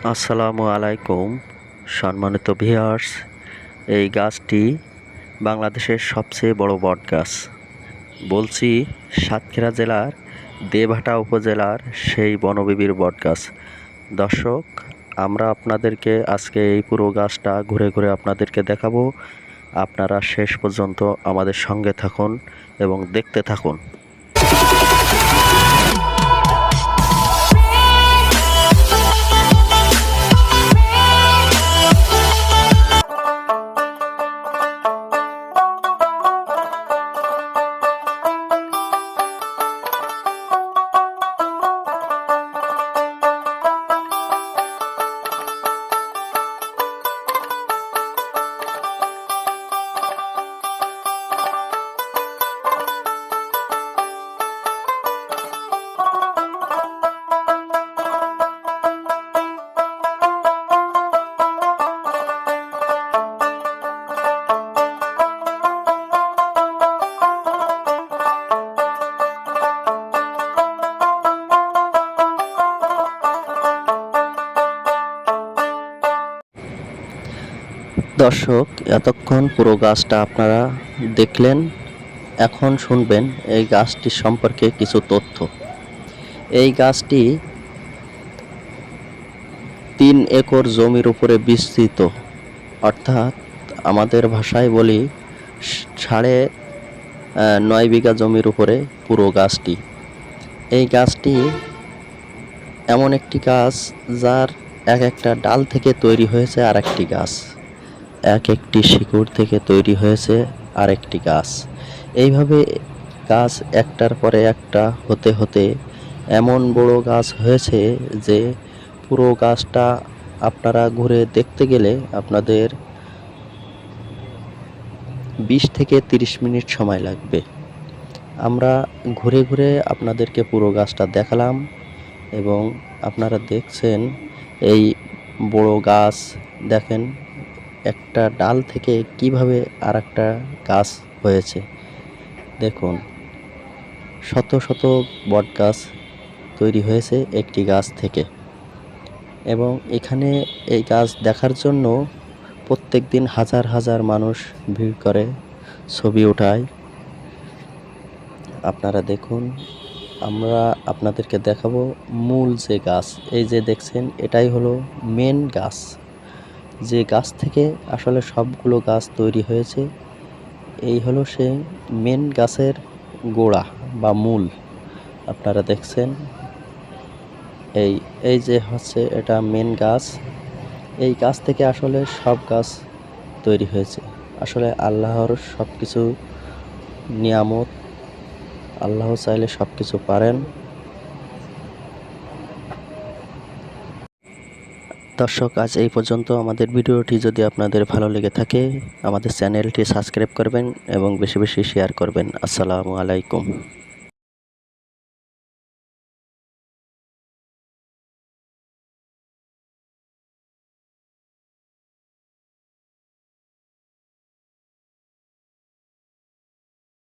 আসসালামু আলাইকুম সম্মানিত ভিউয়ার্স। এই গাছটি বাংলাদেশের সবচেয়ে বড় বট গাছ। বলছি সাতক্ষীরা জেলার দেবহাটা উপজেলার সেই বনবিবির বট গাছ। দর্শক, আমরা আপনাদেরকে আজকে এই পুরো গাছটা ঘুরে ঘুরে আপনাদেরকে দেখাবো। আপনারা শেষ পর্যন্ত আমাদের সঙ্গে থাকুন এবং দেখতে থাকুন। দর্শক, এতক্ষণ পুরো গাছটা আপনারা দেখলেন। এখন শুনবেন এই গাছটির সম্পর্কে কিছু তথ্য। এই গাছটি 3 একর জমির উপরে বিস্তৃত, অর্থাৎ আমাদের ভাষায় বলি 9.5 বিঘা জমির উপরে পুরো গাছটি। এই গাছটি এমন একটি গাছ যার এক একটা ডাল থেকে তৈরি হয়েছে আরেকটি গাছ, এক একটি শিকড় থেকে তৈরি হয়েছে আরেকটি গাছ। এইভাবে গাছ একটার পরে একটা হতে হতে এমন বড় গাছ হয়েছে যে পুরো গাছটা আপনারা ঘুরে দেখতে গেলে আপনাদের 20 থেকে 30 মিনিট সময় লাগবে। আমরা ঘুরে ঘুরে আপনাদেরকে পুরো গাছটা দেখালাম এবং আপনারা দেখছেন এই বড় গাছ। দেখেন একটা ডাল থেকে কিভাবে আরেকটা গাছ হয়েছে। দেখুন, শত শত বট গাছ তৈরি হয়েছে একটি গাছ থেকে। এবং এখানে এই গাছ দেখার জন্য প্রত্যেক দিন হাজার হাজার মানুষ ভিড় করে, ছবি ওঠায়। আপনারা দেখুন, আমরা আপনাদেরকে দেখাবো মূল যে গাছ। এই যে দেখছেন, এটাই হলো মেন গাছ, যে গাছ থেকে আসলে সবগুলো গাছ তৈরি হয়েছে। এই হলো সে মেন গাছের গোড়া বা মূল। আপনারা দেখছেন এই যে হচ্ছে এটা মেন গাছ। এই গাছ থেকে আসলে সব গাছ তৈরি হয়েছে। আসলে আল্লাহর সব কিছু নিয়ামত, আল্লাহ চাইলে সব কিছু পারেন। দর্শক, আজ এই পর্যন্ত। আমাদের ভিডিওটি যদি আপনাদের ভালো লেগে থাকে আমাদের চ্যানেলটি সাবস্ক্রাইব করবেন এবং বেশি বেশি শেয়ার করবেন। আসসালামু আলাইকুম।